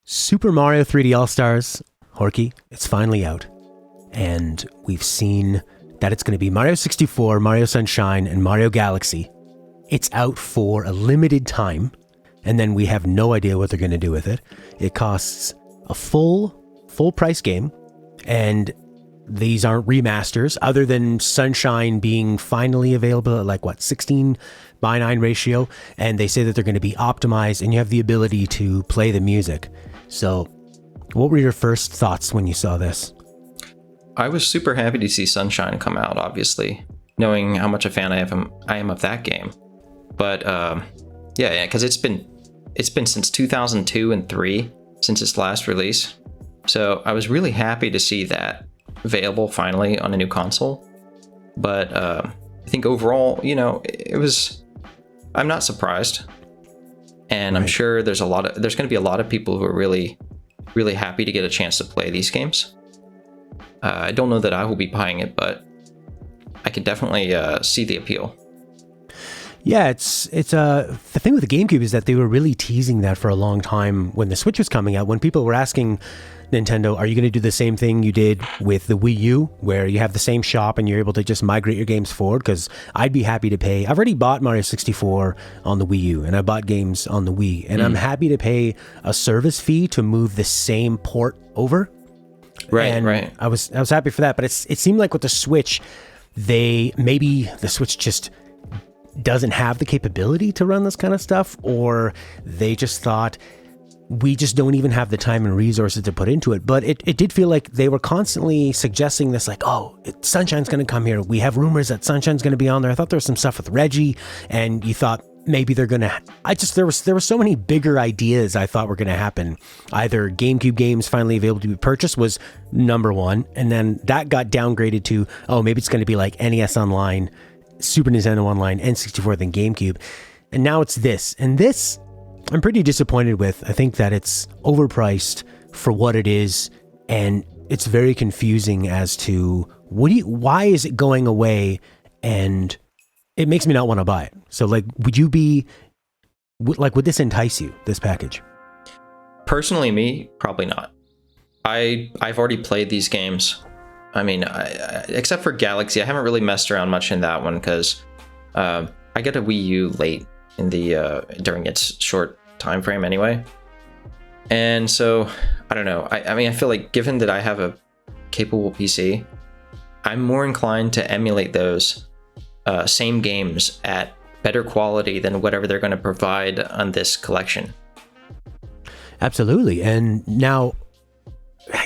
Super Mario 3D All-Stars, Horky, it's finally out. And we've seen that it's going to be Mario 64, Mario Sunshine, and Mario Galaxy. It's out for a limited time, and then we have no idea what they're going to do with it. It costs a full price game, and these aren't remasters, other than Sunshine being finally available at 16:9 ratio, and they say that they're going to be optimized, and you have the ability to play the music. So, what were your first thoughts when you saw this? I was super happy to see Sunshine come out, obviously, knowing how much a fan I am of that game. But yeah, because it's been since 2002 and 3 since its last release. So I was really happy to see that available finally on a new console. But I think overall, I'm not surprised. And I'm sure there's going to be a lot of people who are really, really happy to get a chance to play these games. I don't know that I will be buying it, but I could definitely see the appeal. Yeah, it's the thing with the GameCube is that they were really teasing that for a long time when the Switch was coming out. When people were asking Nintendo, are you going to do the same thing you did with the Wii U, where you have the same shop and you're able to just migrate your games forward? Because I'd be happy to pay. I've already bought Mario 64 on the Wii U, and I bought games on the Wii, and I'm happy to pay a service fee to move the same port over. Right. I was happy for that, but it seemed like with the Switch, maybe the Switch just doesn't have the capability to run this kind of stuff, or they just thought we just don't even have the time and resources to put into it. But it did feel like they were constantly suggesting this, Sunshine's going to come here. We have rumors that Sunshine's going to be on there. I thought there was some stuff with Reggie, and you thought maybe they're going to... There were so many bigger ideas I thought were going to happen. Either GameCube games finally available to be purchased was number one, and then that got downgraded to, maybe it's going to be like NES Online, Super Nintendo Online, N64, then GameCube. And now it's this. And this, I'm pretty disappointed with. I think that it's overpriced for what it is, and it's very confusing as to why is it going away, and it makes me not want to buy it. So, would this entice you, this package? Personally, me, probably not. I've already played these games. I mean, except for Galaxy, I haven't really messed around much in that one because I got a Wii U late in during its short time frame anyway. And so, I don't know. I feel like given that I have a capable PC, I'm more inclined to emulate those same games at better quality than whatever they're going to provide on this collection. Absolutely. And now...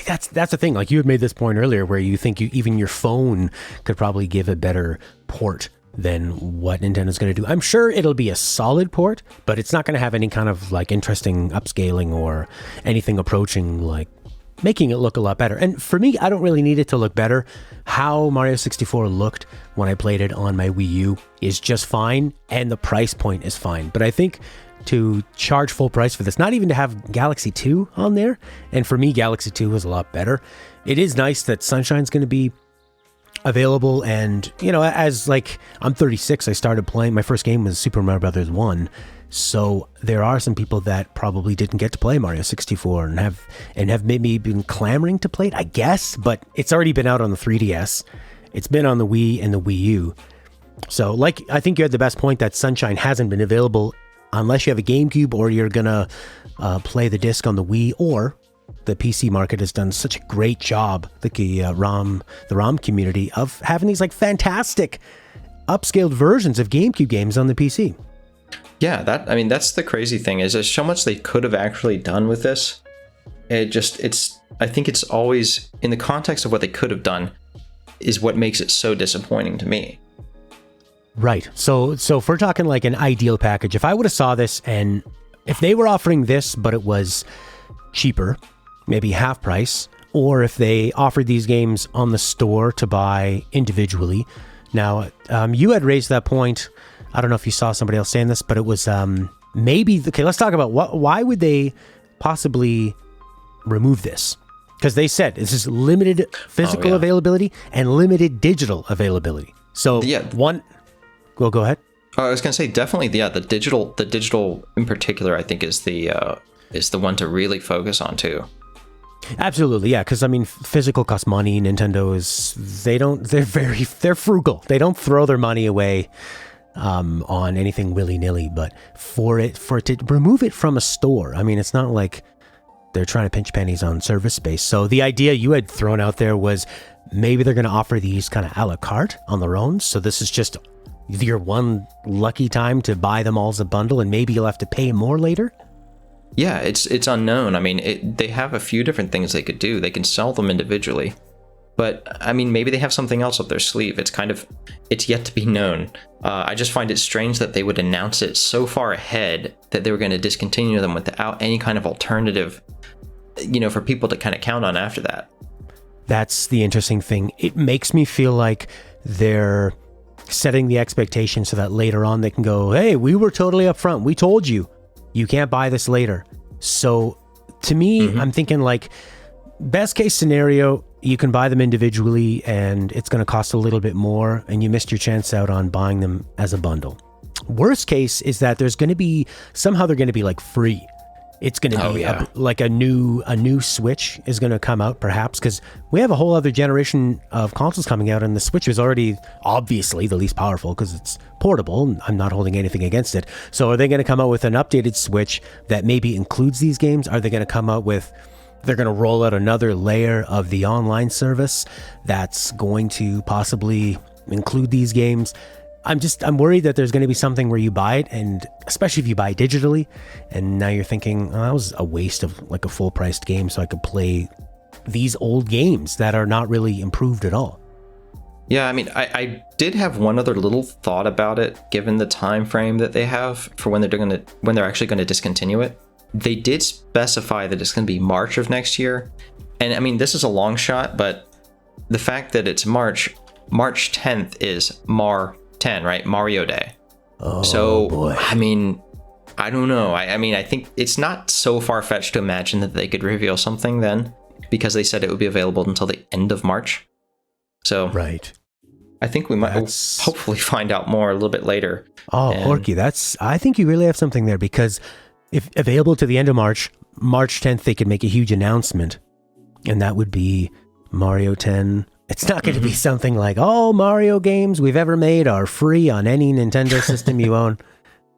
That's the thing. Like, you had made this point earlier where you think even your phone could probably give a better port than what Nintendo's going to do. I'm sure it'll be a solid port, but it's not going to have any kind of interesting upscaling or anything approaching making it look a lot better. And for me, I don't really need it to look better. How Mario 64 looked when I played it on my Wii U is just fine, and the price point is fine. But I think to charge full price for this, not even to have Galaxy 2 on there, and for me, Galaxy 2 was a lot better. It is nice that Sunshine's going to be available, and, as I'm 36, I started playing, my first game was Super Mario Brothers 1, so there are some people that probably didn't get to play Mario 64 and have maybe been clamoring to play it, I guess, but it's already been out on the 3DS, it's been on the Wii and the Wii U, so I think you had the best point that Sunshine hasn't been available unless you have a GameCube, or you're gonna play the disc on the Wii, or the PC market has done such a great job, the ROM community, of having these fantastic upscaled versions of GameCube games on the PC. Yeah, that's the crazy thing, is there's so much they could have actually done with this. I think it's always, in the context of what they could have done, is what makes it so disappointing to me. Right. So if we're talking an ideal package, if I would have saw this, and if they were offering this, but it was cheaper, maybe half price, or if they offered these games on the store to buy individually. Now, you had raised that point. I don't know if you saw somebody else saying this, but it was maybe... Okay, let's talk about why would they possibly remove this? Because they said this is limited physical availability and limited digital availability. So one... Well, go ahead. I was going to say, definitely, the digital in particular, I think is the is the one to really focus on too. Absolutely, yeah. Because I mean, physical costs money. Nintendo they're frugal. They don't throw their money away on anything willy nilly. But for it to remove it from a store, I mean, it's not like they're trying to pinch pennies on service space. So the idea you had thrown out there was maybe they're going to offer these kind of a la carte on their own. So this is just your one lucky time to buy them all as a bundle, and maybe you'll have to pay more later. Yeah, it's unknown. I mean, they have a few different things they could do. They can sell them individually, but I mean, maybe they have something else up their sleeve. It's yet to be known. I just find it strange that they would announce it so far ahead that they were going to discontinue them without any kind of alternative, for people to kind of count on after that. That's the interesting thing. It makes me feel like they're setting the expectation so that later on they can go, hey, we were totally upfront. We told you. You can't buy this later. So to me, I'm thinking like best case scenario, you can buy them individually and it's going to cost a little bit more and you missed your chance out on buying them as a bundle. Worst case is that they're going to be like free. It's going to be like a new Switch is going to come out perhaps, because we have a whole other generation of consoles coming out, and the Switch is already obviously the least powerful because it's portable. I'm not holding anything against it. So are they going to come out with an updated Switch that maybe includes these games? Are they going to come out with, they're going to roll out another layer of the online service that's going to possibly include these games? I'm worried that there's going to be something where you buy it, and especially if you buy it digitally, and now you're thinking, oh, that was a waste of like a full priced game so I could play these old games that are not really improved at all. Yeah, I mean, I did have one other little thought about it, given the time frame that they have for when they're actually going to discontinue it. They did specify that it's going to be March of next year. And I mean, this is a long shot, but the fact that it's March 10th is Mar 10, right? Mario Day. Oh, so, boy. I mean, I don't know. I mean, I think it's not so far-fetched to imagine that they could reveal something then, because they said it would be available until the end of March. So, right. I think we might hopefully find out more a little bit later. Oh, Orky, I think you really have something there, because if available to the end of March 10th, they could make a huge announcement, and that would be Mario 10. It's not going to be something like, all Mario games we've ever made are free on any Nintendo system you own.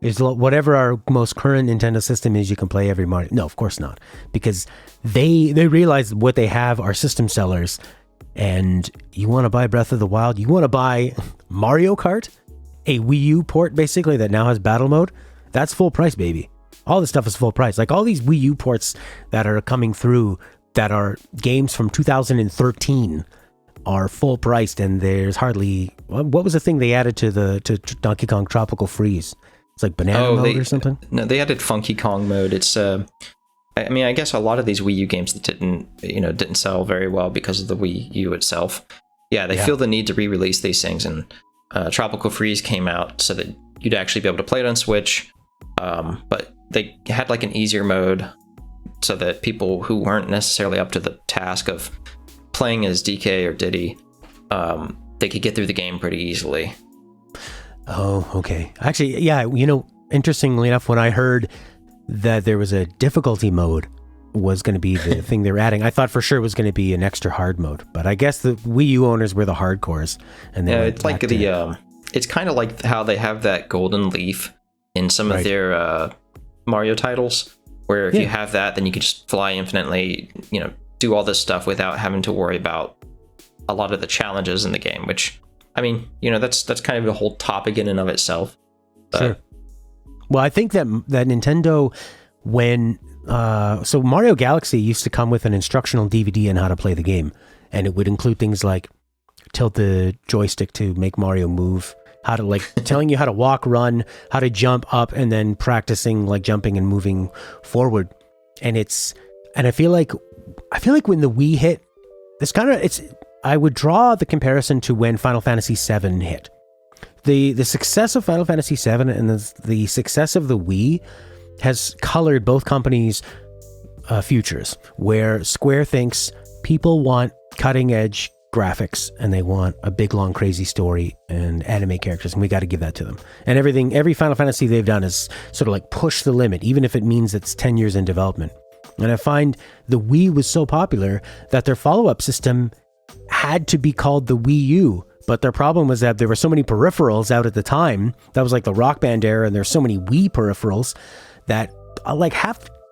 It's whatever our most current Nintendo system is, you can play every Mario. No, of course not. Because they realize what they have are system sellers. And you want to buy Breath of the Wild? You want to buy Mario Kart? A Wii U port, basically, that now has battle mode? That's full price, baby. All this stuff is full price. Like all these Wii U ports that are coming through that are games from 2013 are full priced, and there's hardly, what was the thing they added to Donkey Kong Tropical Freeze? It's like banana mode or something? No, they added Funky Kong mode. It's I mean, I guess a lot of these Wii U games that didn't sell very well because of the Wii U itself. Yeah, they feel the need to re-release these things, and Tropical Freeze came out so that you'd actually be able to play it on Switch, but they had like an easier mode so that people who weren't necessarily up to the task of playing as DK or Diddy, they could get through the game pretty easily. Oh, okay. Actually, yeah, interestingly enough, when I heard that there was a difficulty mode was going to be the thing they were adding, I thought for sure it was going to be an extra hard mode. But I guess the Wii U owners were the hardcores. And it's like it's kind of like how they have that golden leaf in some of their Mario titles, where if you have that, then you can just fly infinitely, do all this stuff without having to worry about a lot of the challenges in the game, which, I mean, that's kind of a whole topic in and of itself. Sure. Well, I think that Nintendo, when so Mario Galaxy used to come with an instructional DVD on how to play the game, and it would include things like tilt the joystick to make Mario move, how to telling you how to walk, run, how to jump up, and then practicing like jumping and moving forward. And I feel like when the Wii hit, I would draw the comparison to when Final Fantasy VII hit. The success of Final Fantasy VII and the success of the Wii has colored both companies' futures, where Square thinks people want cutting edge graphics and they want a big, long, crazy story and anime characters, and we got to give that to them. And every Final Fantasy they've done is sort of like push the limit, even if it means it's 10 years in development. And I find the Wii was so popular that their follow-up system had to be called the Wii U. But their problem was that there were so many peripherals out at the time. That was like the Rock Band era, and there's so many Wii peripherals that like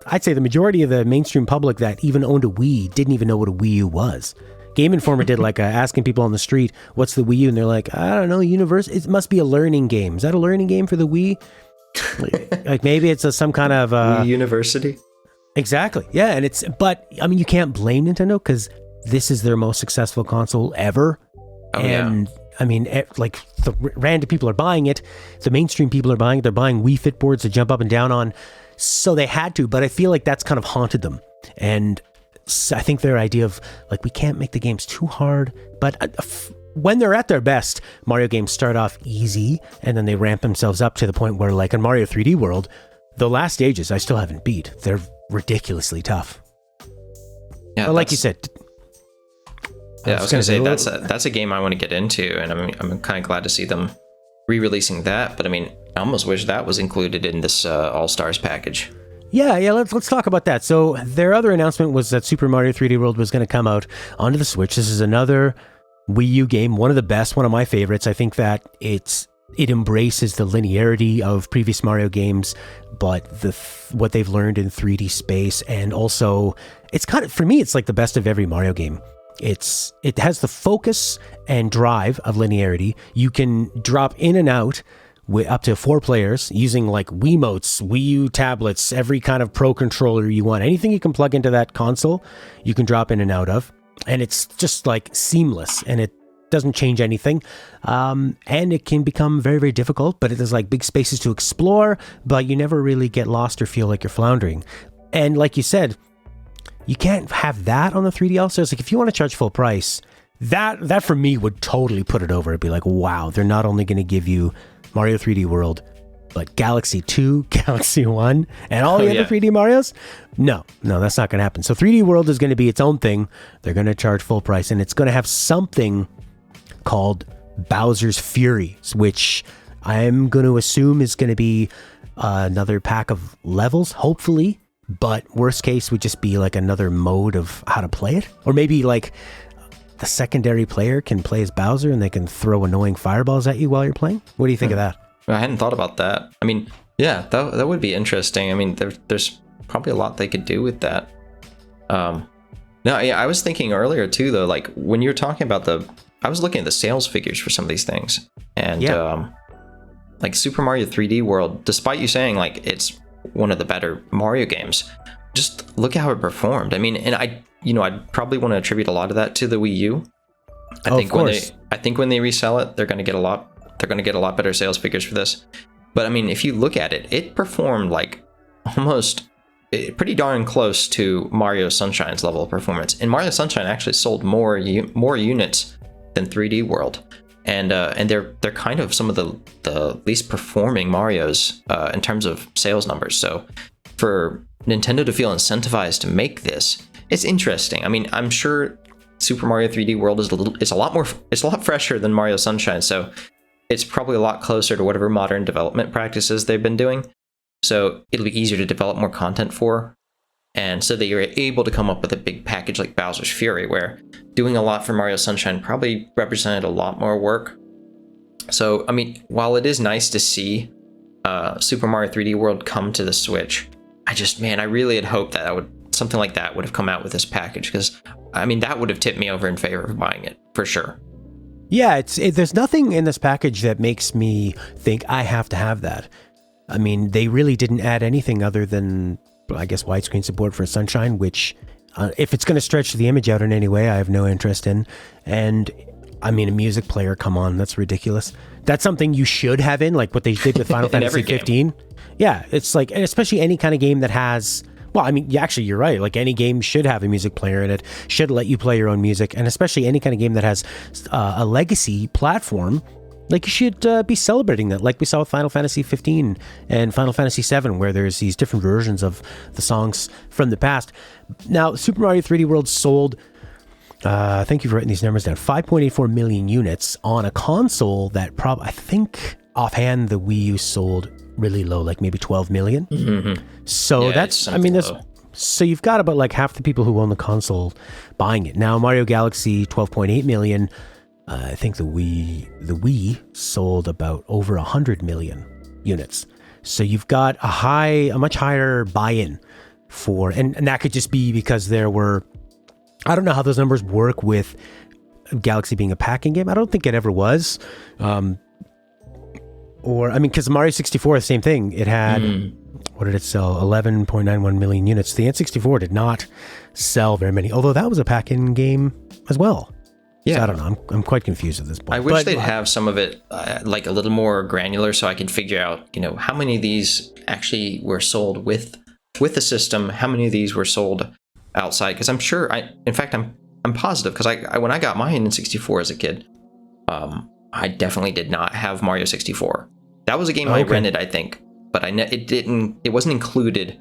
I'd say the majority of the mainstream public that even owned a Wii didn't even know what a Wii U was. Game Informer did like asking people on the street, what's the Wii U? And they're like, I don't know, it must be a learning game. Is that a learning game for the Wii? Like maybe it's some kind of... Wii University? Exactly. Yeah. But I mean, you can't blame Nintendo because this is their most successful console ever. Oh, and yeah. I mean, like the random people are buying it. The mainstream people are buying it. They're buying Wii Fit boards to jump up and down on. So they had to, but I feel like that's kind of haunted them. And I think their idea of like, we can't make the games too hard, but when they're at their best, Mario games start off easy and then they ramp themselves up to the point where, like in Mario 3D World, the last stages I still haven't beat. They're ridiculously tough. Yeah, but like you said, I was going to say that's a game I want to get into, and I'm kind of glad to see them re-releasing that. But I mean, I almost wish that was included in this All Stars package. Yeah. Let's talk about that. So their other announcement was that Super Mario 3D World was going to come out onto the Switch. This is another Wii U game, one of the best, one of my favorites. I think that it embraces the linearity of previous Mario games, but what they've learned in 3D space, and also it's kind of, for me, it's like the best of every Mario game. It has the focus and drive of linearity. You can drop in and out with up to 4 players using like Wiimotes, Wii U tablets, every kind of Pro controller you want. Anything you can plug into that console, you can drop in and out of. And it's just like seamless, and it doesn't change anything. And it can become very, very difficult, but it has like big spaces to explore, but you never really get lost or feel like you're floundering. And like you said, you can't have that on the 3D All Stars. Like if you want to charge full price, that for me would totally put it over. It'd be like, wow, they're not only going to give you Mario 3D World, but Galaxy 2, Galaxy 1, and all the other 3D Marios? No, that's not going to happen. So 3D World is going to be its own thing. They're going to charge full price, and it's going to have something called Bowser's Fury, which I'm going to assume is going to be another pack of levels, hopefully. But worst case would just be like another mode of how to play it. Or maybe like the secondary player can play as Bowser and they can throw annoying fireballs at you while you're playing. What do you think of that? I hadn't thought about that. I mean, yeah, that would be interesting. I mean, there's probably a lot they could do with that. I was thinking earlier too, though, like when you were talking about I was looking at the sales figures for some of these things. And like Super Mario 3D World, despite you saying like it's one of the better Mario games, just look at how it performed. I mean, and I'd probably want to attribute a lot of that to the Wii U. I think when they resell it, they're going to get a lot better sales figures for this. But I mean, if you look at it, it performed like almost pretty darn close to Mario Sunshine's level of performance. And Mario Sunshine actually sold more units than 3D World. And they're kind of some of the least performing Marios in terms of sales numbers. So for Nintendo to feel incentivized to make this, it's interesting. I mean, I'm sure Super Mario 3D World is a lot fresher than Mario Sunshine, so it's probably a lot closer to whatever modern development practices they've been doing. So it'll be easier to develop more content for. And so that you're able to come up with a big package like Bowser's Fury, where doing a lot for Mario Sunshine probably represented a lot more work. So, I mean, while it is nice to see Super Mario 3D World come to the Switch, I really had hoped that something like that would have come out with this package, because, I mean, that would have tipped me over in favor of buying it, for sure. Yeah, there's nothing in this package that makes me think I have to have that. I mean, they really didn't add anything other than, I guess, widescreen support for Sunshine, which if it's going to stretch the image out in any way, I have no interest in. And I mean, a music player, come on, that's ridiculous. That's something you should have in, like what they did with Final Fantasy 15. Yeah, it's like, and especially any kind of game that has, well, I mean, actually, you're right. Like any game should have a music player in it, should let you play your own music. And especially any kind of game that has a legacy platform, like you should be celebrating that, like we saw with Final Fantasy 15 and Final Fantasy 7, where there's these different versions of the songs from the past. Now, Super Mario 3D World sold I think you've written these numbers down. 5.84 million units on a console that I think offhand the Wii U sold really low, like maybe 12 million. Mm-hmm. So Yeah, that's, I mean, so you've got about like half the people who own the console buying it. Now Mario Galaxy, 12.8 million. I think the Wii sold about over 100 million units. So you've got a much higher buy-in for, and that could just be because there were, I don't know how those numbers work with Galaxy being a packing game. I don't think it ever was. Because Mario 64, the same thing. It had, what did it sell? 11.91 million units. The N64 did not sell very many, although that was a pack-in game as well. Yeah. So I don't know. I'm quite confused at this point. I wish they'd have some of it like a little more granular so I could figure out, how many of these actually were sold with the system, how many of these were sold outside. Because I'm sure, I'm positive, because when I got my N64 as a kid, I definitely did not have Mario 64. That was a game I rented, I think, but it wasn't included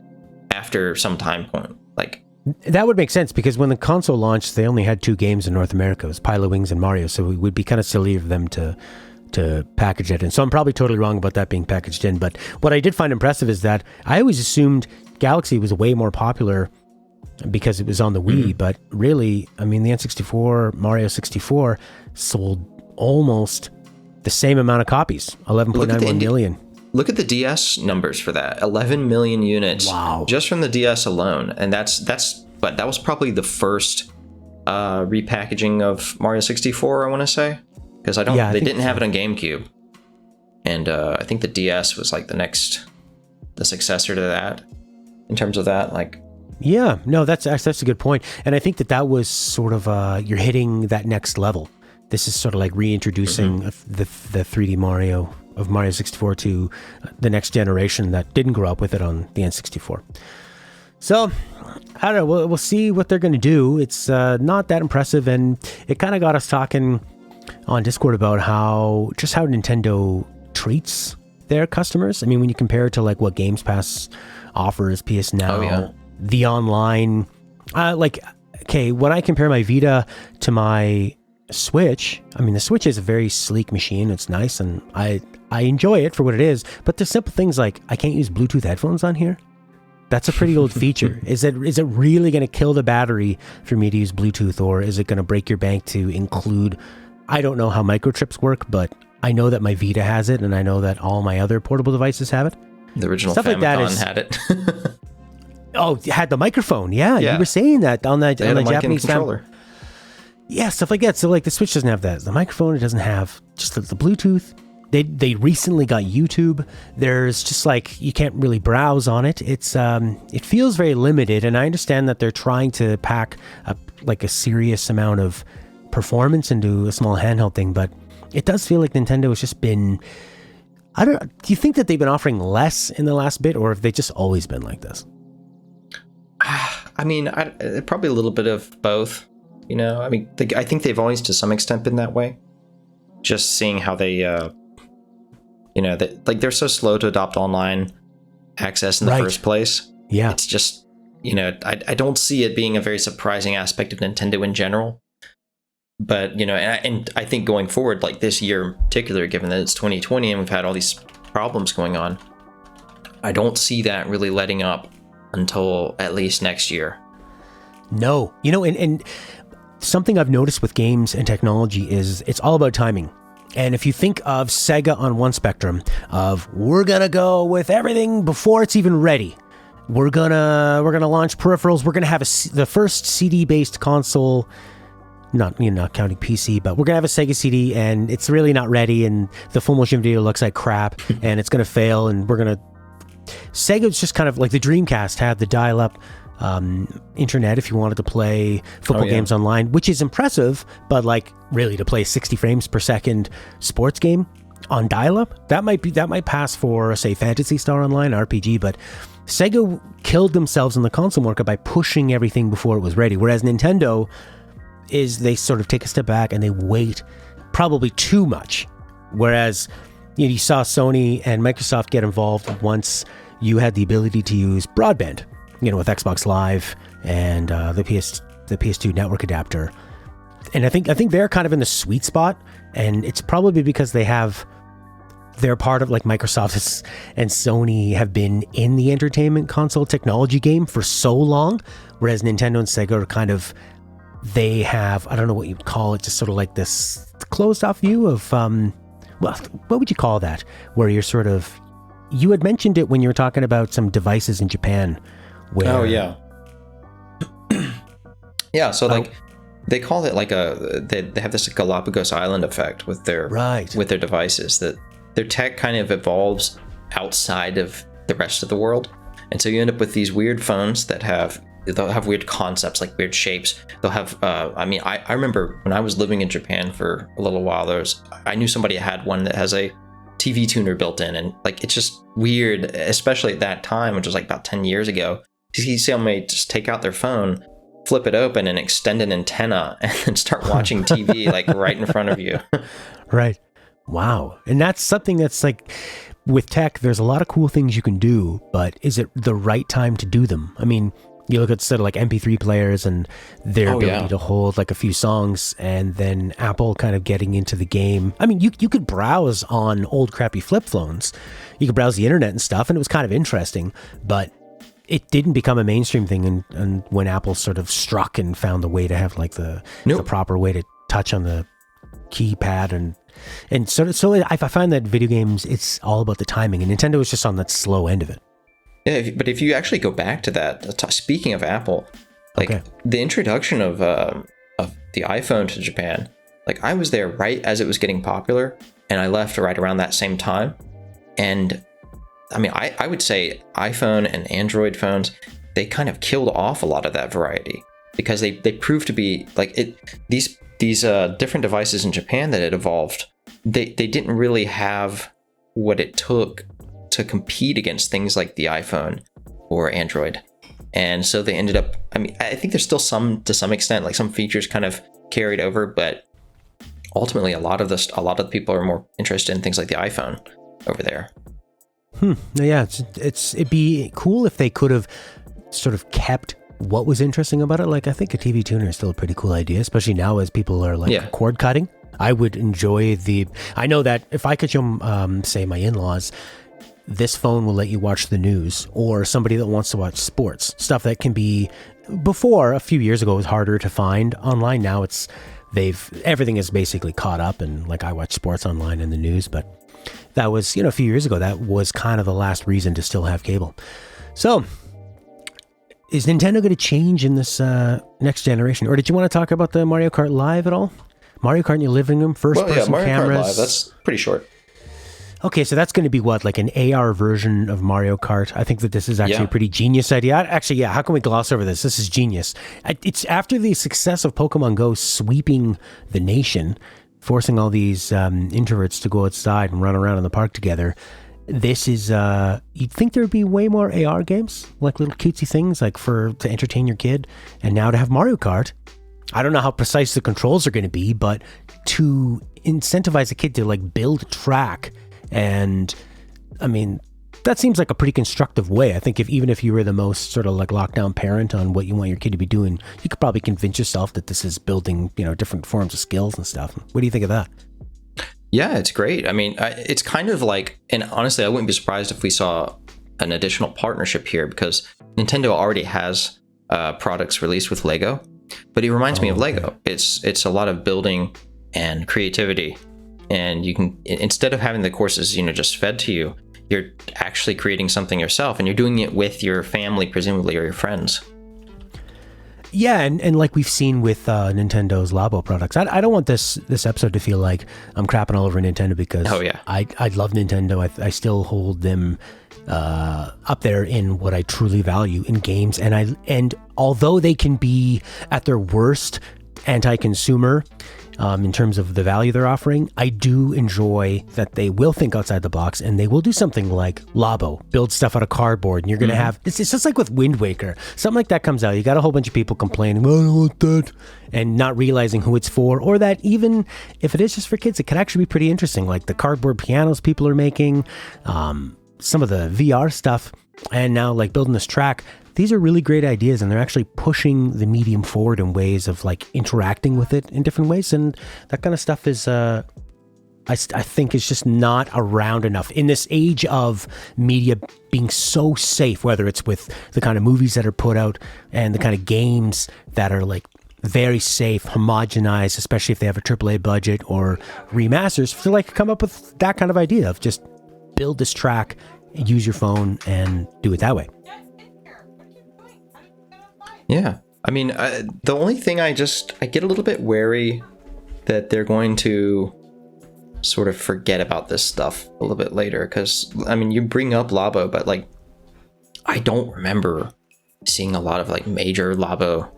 after some time point. Like, that would make sense, because when the console launched, they only had 2 games in North America. It was Pilot Wings and Mario, so it would be kind of silly of them to package it in. So I'm probably totally wrong about that being packaged in. But what I did find impressive is that I always assumed Galaxy was way more popular because it was on the Wii, but really, I mean, the N64, Mario 64 sold almost the same amount of copies, 11.91 million. Look at the DS numbers for that. 11 million units. Wow. Just from the DS alone. And that was probably the first repackaging of Mario 64, I want to say. Because they didn't have it on GameCube. And I think the DS was like the successor to that in terms of that. Like, yeah, no, that's a good point. And I think that was sort of, you're hitting that next level. This is sort of like reintroducing the 3D Mario of Mario 64 to the next generation that didn't grow up with it on the N64. So, I don't know, we'll see what they're going to do. It's not that impressive, and it kind of got us talking on Discord about how Nintendo treats their customers. I mean, when you compare it to like what Games Pass offers, PS Now, the online, when I compare my Vita to my Switch, I mean, the Switch is a very sleek machine. It's nice, and I enjoy it for what it is, but there's simple things like I can't use Bluetooth headphones on here. That's a pretty old feature. Is it really going to kill the battery for me to use Bluetooth, or is it going to break your bank to include, I don't know how microchips work, but I know that my Vita has it, and I know that all my other portable devices have it. The original Famicom had it. Oh, it had the microphone. Yeah, you were saying that on the Japanese controller. Yeah, stuff like that. So like the Switch doesn't have that. The microphone, it doesn't have just the Bluetooth. They recently got YouTube. There's just like, you can't really browse on it. It's it feels very limited, and I understand that they're trying to pack a serious amount of performance into a small handheld thing, but it does feel like Nintendo has just been, do you think that they've been offering less in the last bit, or have they just always been like this? I mean, probably a little bit of both. I mean, I think they've always to some extent been that way. Just seeing how they, they're so slow to adopt online access in the first place. Yeah. It's just, I don't see it being a very surprising aspect of Nintendo in general. But, and I think going forward, like this year in particular, given that it's 2020 and we've had all these problems going on, I don't see that really letting up until at least next year. No. And something I've noticed with games and technology is it's all about timing. And if you think of Sega on one spectrum of, we're going to go with everything before it's even ready. We're going to launch peripherals. We're going to have the first CD-based console, not counting PC, but we're going to have a Sega CD, and it's really not ready, and the full motion video looks like crap, and it's going to fail, and Sega's just kind of like the Dreamcast had the dial-up internet if you wanted to play football games online, which is impressive, but like really to play 60 frames per second sports game on dial-up, that might pass for, say, Phantasy Star Online RPG, but Sega killed themselves in the console market by pushing everything before it was ready, whereas Nintendo they sort of take a step back and they wait probably too much, whereas you saw Sony and Microsoft get involved once you had the ability to use broadband, with Xbox Live and the PS2 network adapter. And I think they're kind of in the sweet spot, and it's probably because they're part of like Microsoft and Sony have been in the entertainment console technology game for so long, whereas Nintendo and Sega are kind of, they have, I don't know what you'd call it, just sort of like this closed off view of, well, what would you call that? Where you're sort of, you had mentioned it when you were talking about some devices in Japan. Where, oh, yeah. Yeah, so like, they call it like they have this Galapagos Island effect with their devices, that their tech kind of evolves outside of the rest of the world. And so you end up with these weird phones that they'll have weird concepts, like weird shapes. They'll have, I remember when I was living in Japan for a little while, I knew somebody had one that has a TV tuner built in, and like, it's just weird, especially at that time, which was like about 10 years ago. You see somebody just take out their phone, flip it open and extend an antenna and then start watching TV like right in front of you. Right. Wow. And that's something that's like, with tech, there's a lot of cool things you can do, but is it the right time to do them? I mean, you look at sort of like MP3 players and their ability to hold like a few songs, and then Apple kind of getting into the game. I mean, you could browse on old crappy flip phones. You could browse the internet and stuff, and it was kind of interesting, but it didn't become a mainstream thing and when Apple sort of struck and found the way to have like the proper way to touch on the keypad and so I find that video games, it's all about the timing, and Nintendo is just on that slow end of it. Yeah, but if you actually go back to that, speaking of Apple, like the introduction of the iPhone to Japan, like I was there right as it was getting popular, and I left right around that same time. And I mean, I would say iPhone and Android phones, they kind of killed off a lot of that variety, because they proved to be like these different devices in Japan that had evolved. They didn't really have what it took to compete against things like the iPhone or Android. And so they ended up, I mean, I think there's still to some extent, like some features kind of carried over, but ultimately a lot of the people are more interested in things like the iPhone over there. Yeah, it'd be cool if they could have sort of kept what was interesting about it. Like, I think a TV tuner is still a pretty cool idea, especially now as people are like cord cutting. I would enjoy I know that if I could show, say, my in-laws, this phone will let you watch the news, or somebody that wants to watch sports, stuff that can be, before a few years ago, was harder to find online. Now everything is basically caught up, and like I watch sports online and the news, but that was, a few years ago, that was kind of the last reason to still have cable. So is Nintendo going to change in this next generation? Or did you want to talk about the Mario Kart Live at all? Mario Kart in your living room, first-person Mario cameras. Kart Live, that's pretty short. Okay, so that's going to be what, like an AR version of Mario Kart? I think that this is actually a pretty genius idea. Actually, how can we gloss over this? This is genius. It's after the success of Pokemon Go sweeping the nation, forcing all these introverts to go outside and run around in the park together. This is, you'd think there'd be way more AR games, like little cutesy things, like to entertain your kid. And now to have Mario Kart, I don't know how precise the controls are going to be, but to incentivize a kid to like build a track. And I mean, that seems like a pretty constructive way. I think even if you were the most sort of like lockdown parent on what you want your kid to be doing, you could probably convince yourself that this is building, different forms of skills and stuff. What do you think of that? Yeah, it's great. I mean, it's kind of like, and honestly, I wouldn't be surprised if we saw an additional partnership here, because Nintendo already has products released with Lego, but it reminds me of Lego. It's a lot of building and creativity. And you can, instead of having the courses, just fed to you, you're actually creating something yourself, and you're doing it with your family, presumably, or your friends. Yeah, and like we've seen with Nintendo's Labo products, I don't want this episode to feel like I'm crapping all over Nintendo, because I love Nintendo. I still hold them up there in what I truly value in games, and although they can be at their worst anti-consumer in terms of the value they're offering, I do enjoy that they will think outside the box, and they will do something like Labo, build stuff out of cardboard, and you're going to have, it's just like with Wind Waker, something like that comes out, you got a whole bunch of people complaining, I don't want that, and not realizing who it's for, or that even if it is just for kids, it could actually be pretty interesting, like the cardboard pianos people are making, some of the VR stuff, and now like building this track. these are really great ideas, and they're actually pushing the medium forward in ways of like interacting with it in different ways. And that kind of stuff is, I think is just not around enough in this age of media being so safe, whether it's with the kind of movies that are put out and the kind of games that are like very safe, homogenized, especially if they have a AAA budget or remasters, to like come up with that kind of idea of just build this track, use your phone and do it that way. Yeah. I mean, the only thing I get a little bit wary that they're going to sort of forget about this stuff a little bit later, because I mean, you bring up Labo, but like I don't remember seeing a lot of like major Labo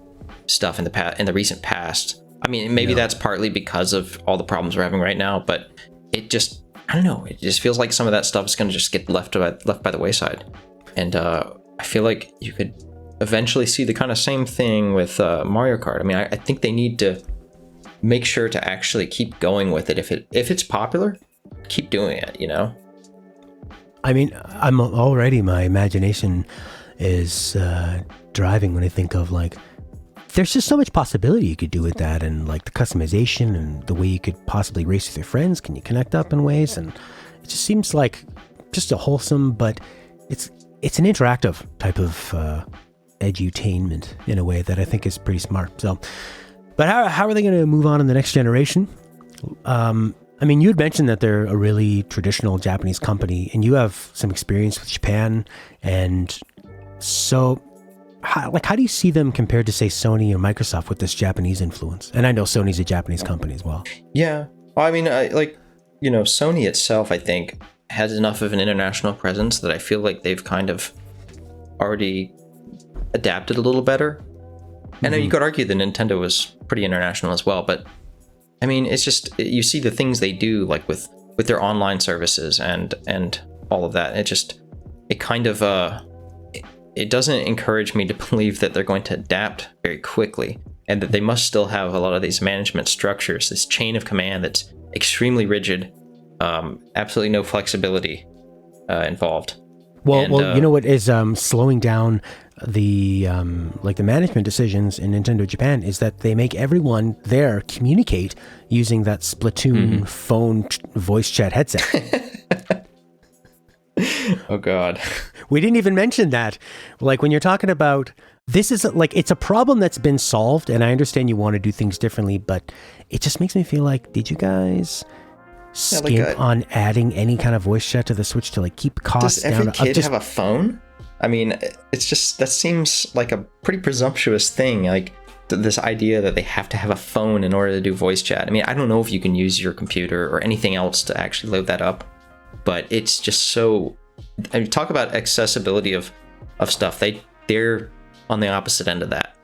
stuff in the recent past. I mean, maybe that's partly because of all the problems we're having right now, but it just, I don't know, it just feels like some of that stuff is going to just get left by the wayside. And I feel like you could eventually see the kind of same thing with Mario Kart. I mean, I think they need to make sure to actually keep going with it. If it's popular, keep doing it, you know? I mean, I'm already, my imagination is driving when I think of like, there's just so much possibility you could do with that, and like the customization and the way you could possibly race with your friends. Can you connect up in ways? And it just seems like just a wholesome, but it's an interactive type of edutainment in a way that I think is pretty smart. So, but how are they going to move on in the next generation? I mean, you had mentioned that they're a really traditional Japanese company, and you have some experience with Japan, and so how do you see them compared to, say, Sony or Microsoft with this Japanese influence? And I know Sony's a Japanese company as well. Yeah. Well, I mean, Sony itself, I think, has enough of an international presence that I feel like they've kind of already adapted a little better. And you could argue that Nintendo was pretty international as well, but I mean, it's just, you see the things they do, like with their online services and all of that. It kind of, it doesn't encourage me to believe that they're going to adapt very quickly, and that they must still have a lot of these management structures, this chain of command that's extremely rigid, absolutely no flexibility involved. Well, you know what is slowing down the the management decisions in Nintendo Japan is that they make everyone there communicate using that Splatoon phone voice chat headset. Oh God. We didn't even mention that. Like when you're talking about, this is like, it's a problem that's been solved, and I understand you want to do things differently, but it just makes me feel like, did you guys skimp on adding any kind of voice chat to the Switch to like keep costs down? Does every kid have a phone? I mean, it's just, that seems like a pretty presumptuous thing. Like this idea that they have to have a phone in order to do voice chat. I mean, I don't know if you can use your computer or anything else to actually load that up, but it's just so, I mean, talk about accessibility of stuff. They're on the opposite end of that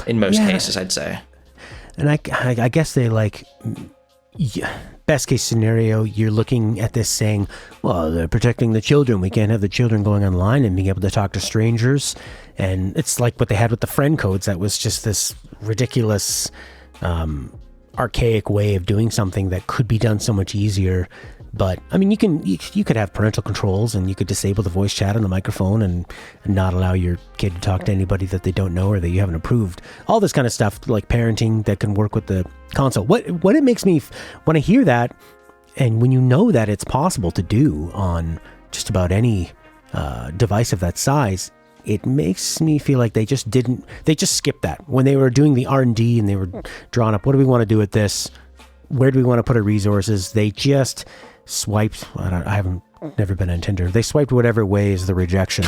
in most cases, I'd say. And I guess they like, best case scenario, you're looking at this saying, well, they're protecting the children. We can't have the children going online and being able to talk to strangers. And it's like what they had with the friend codes. That was just this ridiculous, archaic way of doing something that could be done so much easier. But I mean, you could have parental controls, and you could disable the voice chat on the microphone and not allow your kid to talk to anybody that they don't know or that you haven't approved. All this kind of stuff, like parenting, that can work with the console. What it makes me, when I hear that, and when you know that it's possible to do on just about any device of that size, it makes me feel like they just skipped that when they were doing the R&D and they were drawing up, what do we want to do with this? Where do we want to put our resources? They just swiped, never been on Tinder. They swiped whatever way is the rejection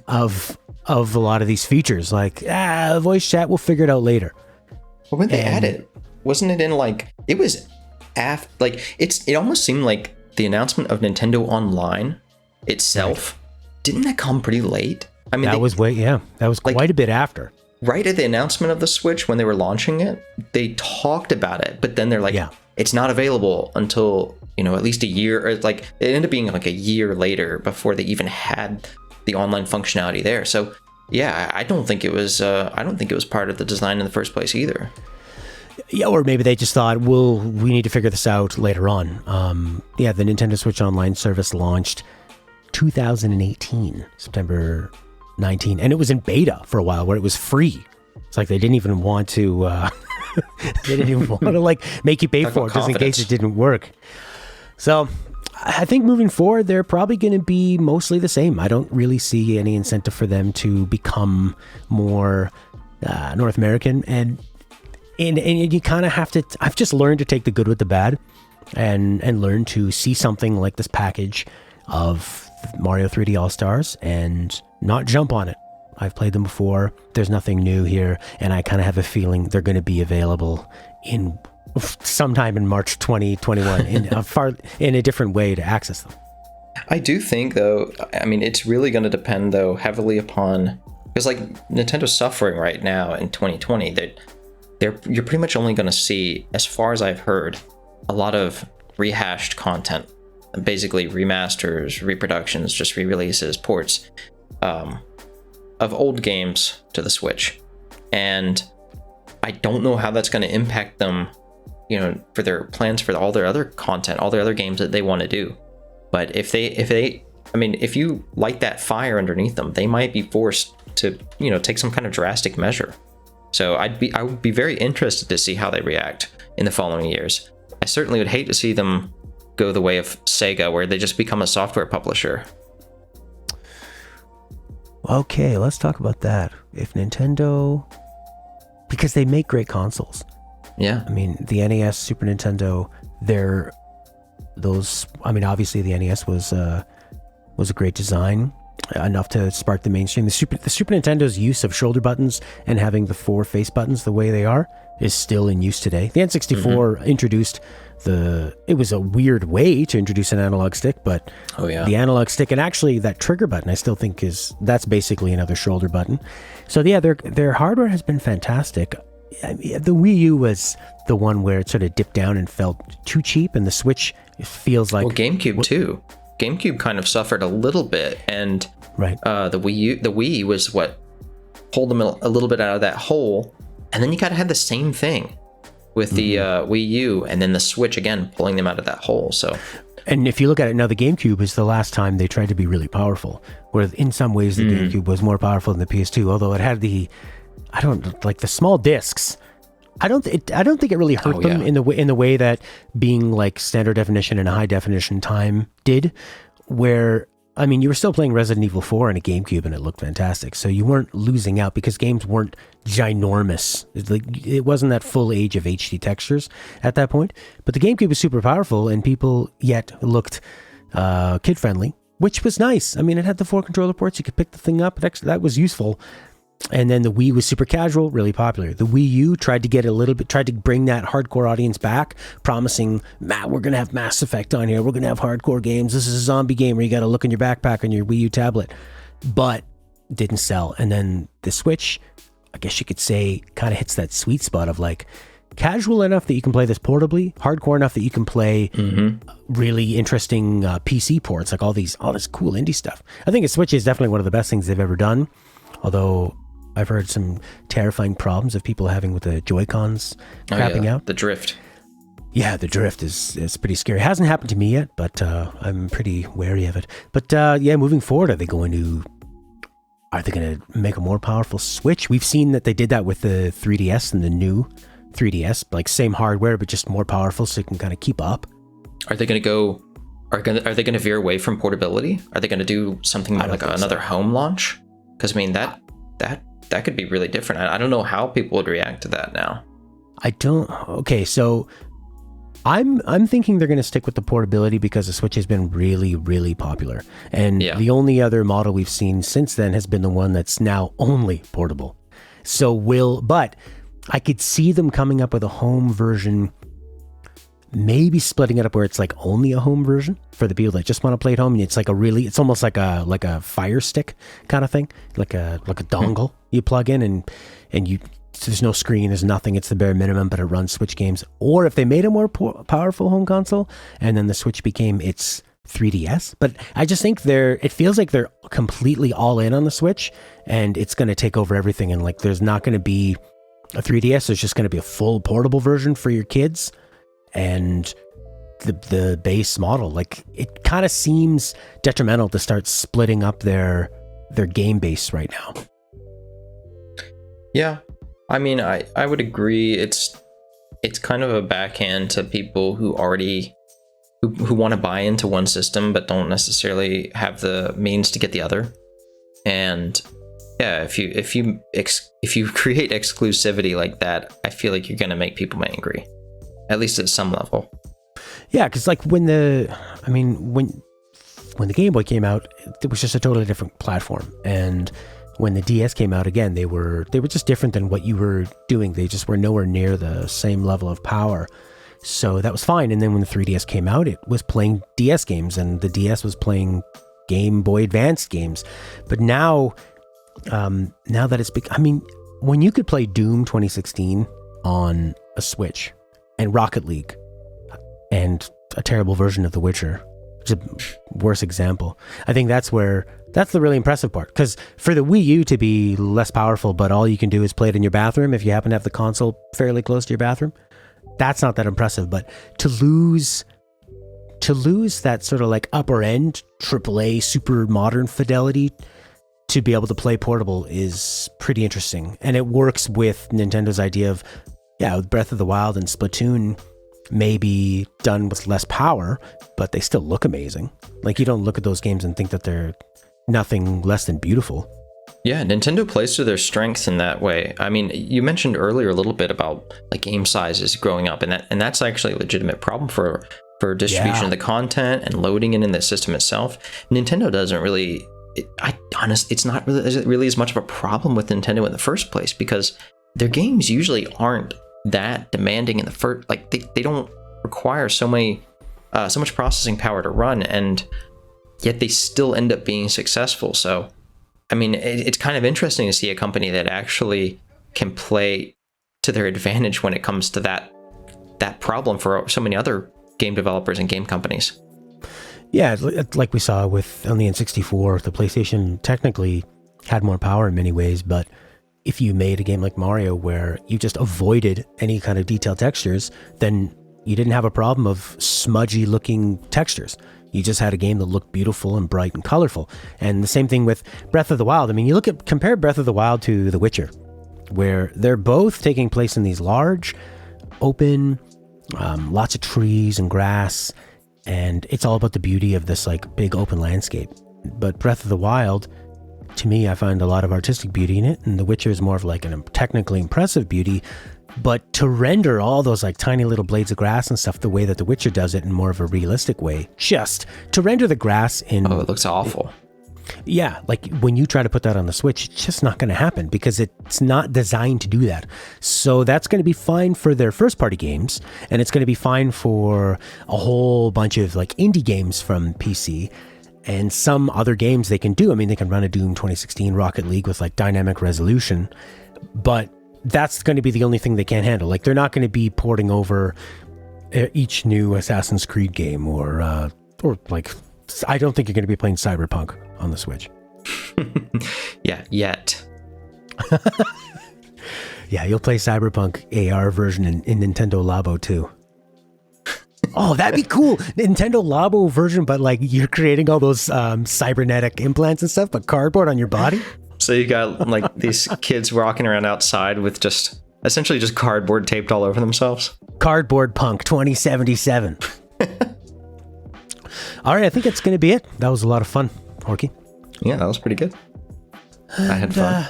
of a lot of these features. Like, voice chat, we'll figure it out later. Well, when they added, wasn't it in like, it was after, like, it almost seemed like the announcement of Nintendo Online itself, didn't that come pretty late? I mean, that was quite a bit after. Right at the announcement of the Switch, when they were launching it, they talked about it, but then they're like, it's not available until, at least a year, or like, it ended up being like a year later before they even had the online functionality there. So yeah, I don't think it was part of the design in the first place either. Yeah, or maybe they just thought, we need to figure this out later on. The Nintendo Switch Online service launched 2018, September 19, and it was in beta for a while where it was free. It's like they didn't even want to they didn't even want to like make you pay for it just in case it didn't work. So I think moving forward, they're probably going to be mostly the same. I don't really see any incentive for them to become more North American, and you kind of have to. I've just learned to take the good with the bad, and learn to see something like this package of Mario 3D All Stars and not jump on it. I've played them before. There's nothing new here, and I kind of have a feeling they're going to be available in sometime in March 2021 in a different way to access them. I do think, though, I mean, it's really going to depend, though, heavily upon, because like Nintendo's suffering right now in 2020, that you're pretty much only going to see, as far as I've heard, a lot of rehashed content, basically remasters, reproductions, just re-releases, ports of old games to the Switch. And I don't know how that's going to impact them, you know, for their plans for all their other content, all their other games that they want to do. But if you light that fire underneath them, they might be forced to, you know, take some kind of drastic measure. So I would be very interested to see how they react in the following years. I certainly would hate to see them go the way of Sega, where they just become a software publisher. Okay, let's talk about that. If Nintendo, because they make great consoles. Yeah. I mean, the NES, Super Nintendo, obviously the NES was a great design, enough to spark the mainstream. The Super Nintendo's use of shoulder buttons and having the 4 face buttons the way they are is still in use today. The N64 introduced it was a weird way to introduce an analog stick, but the analog stick, and actually that trigger button, I still think that's basically another shoulder button. So yeah, their hardware has been fantastic. I mean, the Wii U was the one where it sort of dipped down and felt too cheap, and the Switch, it feels like... Well, GameCube too. GameCube kind of suffered a little bit, and right. The Wii was what pulled them a little bit out of that hole, and then you kind of had the same thing with the Wii U, and then the Switch again pulling them out of that hole. So, and if you look at it now, the GameCube is the last time they tried to be really powerful, where in some ways the GameCube was more powerful than the PS2, although it had the small discs. I don't think it really hurt them in the way that being like standard definition and a high definition time did, where, I mean, you were still playing Resident Evil 4 in a GameCube and it looked fantastic. So you weren't losing out because games weren't ginormous. It wasn't that full age of HD textures at that point. But the GameCube was super powerful and people yet looked kid friendly, which was nice. I mean, it had the 4 controller ports. You could pick the thing up. That was useful. And then the Wii was super casual, really popular. The Wii U tried to bring that hardcore audience back, promising, we're going to have Mass Effect on here. We're going to have hardcore games. This is a zombie game where you got to look in your backpack on your Wii U tablet. But didn't sell. And then the Switch, I guess you could say, kind of hits that sweet spot of like casual enough that you can play this portably, hardcore enough that you can play really interesting PC ports, like all this cool indie stuff. I think a Switch is definitely one of the best things they've ever done. Although I've heard some terrifying problems of people having with the Joy-Cons crapping out. The drift. Yeah, the drift is pretty scary. It hasn't happened to me yet, but I'm pretty wary of it. But moving forward, are they going to make a more powerful Switch? We've seen that they did that with the 3DS and the new 3DS, like same hardware, but just more powerful so you can kind of keep up. Are they going to veer away from portability? Are they going to do something like another home launch? Because I mean that could be really different. I don't know how people would react to that now. Okay, so I'm thinking they're going to stick with the portability because the Switch has been really, really popular. And the only other model we've seen since then has been the one that's now only portable. But I could see them coming up with a home version, maybe splitting it up where it's like only a home version for the people that just want to play at home. And it's it's almost like a Fire Stick kind of thing, like a dongle you plug in and there's no screen, there's nothing. It's the bare minimum, but it runs Switch games. Or if they made a more powerful home console and then the Switch became its 3DS. But I just think it feels like they're completely all in on the Switch and it's going to take over everything. And like, there's not going to be a 3DS. There's just going to be a full portable version for your kids. And the base model, like, it kind of seems detrimental to start splitting up their their game base right now. Yeah, I mean, I would agree. It's kind of a backhand to people who already who want to buy into one system but don't necessarily have the means to get the other. And yeah, if you create exclusivity like that, I feel like you're gonna make people angry, at least at some level. Yeah, because like when the Game Boy came out, it was just a totally different platform, and when the DS came out, again, they were just different than what you were doing. They just were nowhere near the same level of power. So that was fine. And then when the 3DS came out, it was playing DS games, and the DS was playing Game Boy Advanced games. But now that it's big, I mean, when you could play Doom 2016 on a Switch and Rocket League and a terrible version of The Witcher, which is a worse example, I think that's the really impressive part. Because for the Wii U to be less powerful, but all you can do is play it in your bathroom if you happen to have the console fairly close to your bathroom, that's not that impressive. But to lose that sort of like upper end AAA super modern fidelity to be able to play portable is pretty interesting. And it works with Nintendo's idea of, with Breath of the Wild and Splatoon may be done with less power, but they still look amazing. Like, you don't look at those games and think that they're nothing less than beautiful. Yeah, Nintendo plays to their strengths in that way. I mean, you mentioned earlier a little bit about like game sizes growing up, and that's actually a legitimate problem for distribution of the content and loading it in the system itself. Nintendo doesn't really. It's not really as much of a problem with Nintendo in the first place, because their games usually aren't that demanding in the first. Like they don't require so much processing power to run, and yet they still end up being successful. So, I mean, it's kind of interesting to see a company that actually can play to their advantage when it comes to that problem for so many other game developers and game companies. Yeah, like we saw with on the N64, the PlayStation technically had more power in many ways, but if you made a game like Mario where you just avoided any kind of detailed textures, then you didn't have a problem of smudgy looking textures. You just had a game that looked beautiful and bright and colorful. And the same thing with Breath of the Wild. I mean, compare Breath of the Wild to The Witcher, where they're both taking place in these large, open, lots of trees and grass, and it's all about the beauty of this like big open landscape. But Breath of the Wild, to me, I find a lot of artistic beauty in it, and The Witcher is more of like a technically impressive beauty. But to render all those like tiny little blades of grass and stuff the way that The Witcher does it in more of a realistic way, just to render the grass in... Oh, it looks awful. Yeah, like when you try to put that on the Switch, it's just not going to happen because it's not designed to do that. So that's going to be fine for their first party games, and it's going to be fine for a whole bunch of like indie games from PC. And some other games they can do. I mean, they can run a Doom 2016 Rocket League with like dynamic resolution, but that's going to be the only thing they can't handle. Like, they're not going to be porting over each new Assassin's Creed game or like, I don't think you're going to be playing Cyberpunk on the Switch. Yeah, yet. Yeah, you'll play Cyberpunk AR version in Nintendo Labo too. Oh, that'd be cool. Nintendo Labo version, but like you're creating all those cybernetic implants and stuff, but cardboard on your body. So you got like these kids walking around outside with just essentially just cardboard taped all over themselves. Cardboard Punk 2077. All right, I think that's going to be it. That was a lot of fun, Horky. Yeah, that was pretty good. I had fun.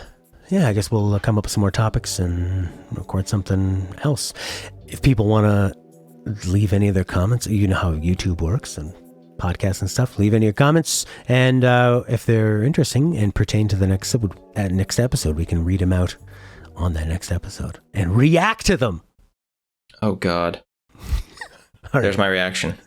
Yeah, I guess we'll come up with some more topics and record something else. If people want to leave any of their comments, you know how YouTube works and podcasts and stuff, leave any of your comments, and if they're interesting and pertain to the next episode, we can read them out on that next episode and react to them. Oh God. There's my reaction.